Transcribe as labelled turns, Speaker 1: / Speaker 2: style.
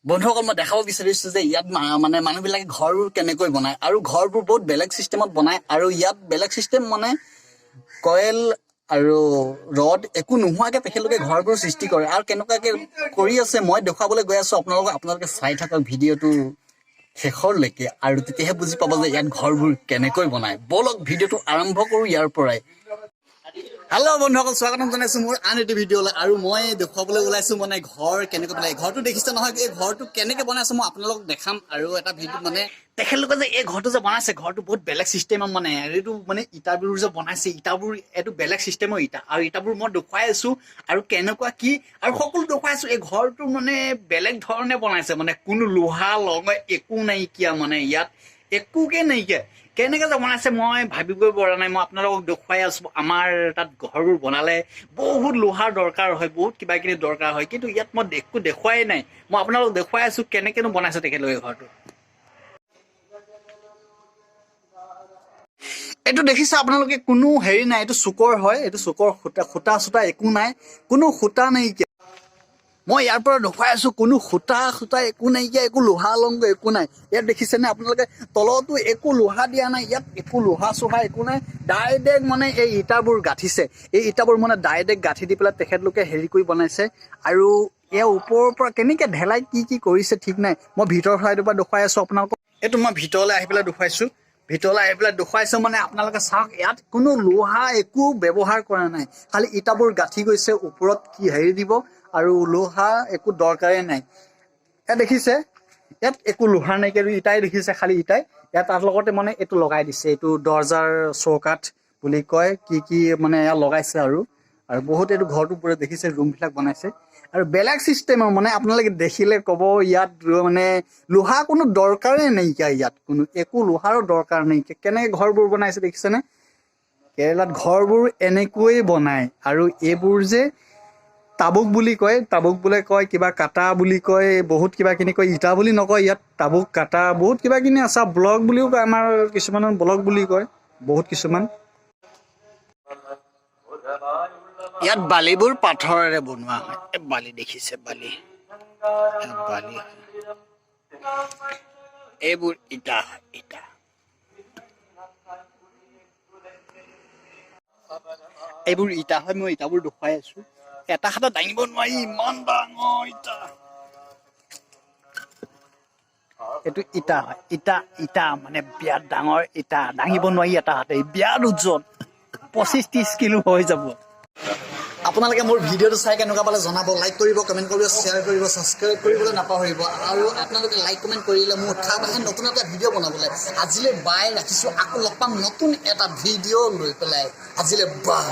Speaker 1: বন্ধুসকল মই দেখাব বিচাৰিছো যে ইয়াত মানে মানুহবিলাকে ঘৰবোৰ কেনেকৈ বনায় আৰু ঘৰবোৰ বহুত বেলেগ চিষ্টেমত বনায় আৰু ইয়াত বেলেগ চিষ্টেম মানে কয়েল আৰু ৰড একো নোহোৱাকে তেখেতলোকে ঘৰবোৰ সৃষ্টি কৰে আৰু কেনেকুৱাকে কৰি আছে মই দেখুৱাবলৈ গৈ আছো আপোনালোকে চাই থাকক ভিডিঅ'টো শেষৰলৈকে আৰু তেতিয়াহে বুজি পাব যে ইয়াত ঘৰবোৰ কেনেকৈ বনায়। বলক ভিডিঅ'টো আৰম্ভ কৰো ইয়াৰ পৰাই। হেল্ল' বন্ধুসকল, স্বাগতম জনাইছো মোৰ আন এটি ভিডিঅ'লৈ আৰু মই দেখুৱাবলৈ ওলাইছো মানে ঘৰ কেনেকৈ বনাই। ঘৰটো দেখিছে নহয়, এই ঘৰটো কেনেকৈ বনাইছে মই আপোনালোকক দেখাম আৰু এটা ভিডিঅ' মানে তেখেতলোকে যে এই ঘৰটো যে বনাইছে ঘৰটো বহুত বেলেগ চিষ্টেমত মানে এইটো মানে ইটাবোৰ যে বনাইছে ইটাবোৰ এইটো বেলেগ চিষ্টেমৰ ইটা আৰু ইটাবোৰ মই দেখুৱাই আছো আৰু কেনেকুৱা কি আৰু সকলো দেখুৱাই আছো। এই ঘৰটো মানে বেলেগ ধৰণে বনাইছে মানে কোনো লোহা লগাই একো নাইকিয়া মানে ইয়াত একোকে নাইকিয়া কেনেকৈ যে বনাইছে মই ভাবিবই পৰা নাই। মই আপোনালোকক দেখুৱাই আছো আমাৰ তাত ঘৰবোৰ বনালে বহুত লোহাৰ দৰকাৰ হয়, বহুত কিবা কিবি দৰকাৰ হয়, কিন্তু ইয়াত মই একো দেখুৱাই নাই। মই আপোনালোকক দেখুৱাই আছো কেনেকেনো বনাইছে তেখেতলোকে ঘৰটো। এইটো দেখিছে আপোনালোকে কোনো হেৰি নাই, এইটো চুকৰ হয়, এইটো চুকৰ খুটা চুটা একো নাই, কোনো খুটা নাইকিয়া। মই ইয়াৰ পৰা দেখুৱাই আছো কোনো খুটা একো নাইকিয়া, একো লোহা লংগ একো নাই। ইয়াত দেখিছেনে আপোনালোকে তলতো একো লোহা দিয়া নাই, ইয়াত একো লোহা চোহা একো নাই। ডাইৰেক্ট মানে এই ইটাবোৰ গাঁঠিছে, এই ইটাবোৰ মানে ডাইৰেক্ট গাঁঠি দি পেলাই তেখেতলোকে হেৰি কৰি বনাইছে আৰু ইয়াৰ ওপৰৰ পৰা কেনেকৈ ঢেলাই কি কৰিছে ঠিক নাই। মই ভিতৰৰ ঠাইটোৰ পৰা দেখুৱাই আছো আপোনালোকক। এইটো মই ভিতৰলৈ আহি পেলাই দেখুৱাইছো, দেখুৱাইছো মানে আপোনালোকে চাওক ইয়াত কোনো লোহা একো ব্যৱহাৰ কৰা নাই, খালি ইটাবোৰ গাঁঠি গৈছে, ওপৰত কি হেৰি দিব আৰু লোহা একো দৰকাৰেই নাই। ইয়াত দেখিছে ইয়াত একো লোহাৰ নাইকিয়া, ইটাই দেখিছে খালি ইটাই। ইয়াত তাৰ লগতে মানে এইটো লগাই দিছে, এইটো দৰ্জাৰ চৌকাঠ বুলি কয়, কি মানে ইয়াত লগাইছে আৰু বহুত এইটো ঘৰটো পুৰা দেখিছে ৰুমবিলাক বনাইছে আৰু বেলেগ চিষ্টেমৰ মানে আপোনালোকে দেখিলে ক'ব ইয়াত মানে লোহা কোনো দৰকাৰেই নাইকিয়া, ইয়াত কোনো একো লোহাৰো দৰকাৰ নাইকিয়া। কেনেকৈ ঘৰবোৰ বনাইছে দেখিছেনে? কেৰেলাত ঘৰবোৰ এনেকৈয়ে বনায় আৰু এইবোৰ যে তাবুক বুলি কয়, কিবা কাটা বুলি কয়, বহুত কিবা কিনি কয়, ইটা বুলি নকয় ইয়াত, তাবুক কাটা বহুত কিবা কিনি আছে। ব্লক বুলিও কয়, আমাৰ কিছুমানৰ ব্লক বুলি কয় বহুত কিছুমান। ইয়াত বালিবোৰ পাথৰেৰে বনোৱা হয়, এই বালি দেখিছে, বালি এইবোৰ ইটা হয়, ইটা। এইবোৰ ইটা হয়, মই ইটাবোৰ দেখুৱাই আছো। এটা হাতত দাঙিব নোৱাৰি ইমান ডাঙৰ ইটা। এইটো ইটা হয়, ইটা মানে বিৰাট ডাঙৰ ইটা, দাঙিব নোৱাৰি এটা হাতে, বিৰাট ওজন, 25-30 কিলো হৈ যাব। আপোনালোকে মোৰ ভিডিঅ'টো চাই কেনেকুৱা পালে জনাব, লাইক কৰিব, কমেণ্ট কৰিব, শ্বেয়াৰ কৰিব, ছাবস্ক্ৰাইব কৰিবলৈ নাপাহৰিব আৰু আপোনালোকে লাইক কমেণ্ট কৰিলে মোৰ উৎসাহ বাঢ়ে নতুন এটা ভিডিঅ' বনাবলৈ। আজিলৈ বাই, ৰাখিছোঁ, আকৌ লগ পাম নতুন এটা ভিডিঅ' লৈ পেলাই। আজিলৈ বাই।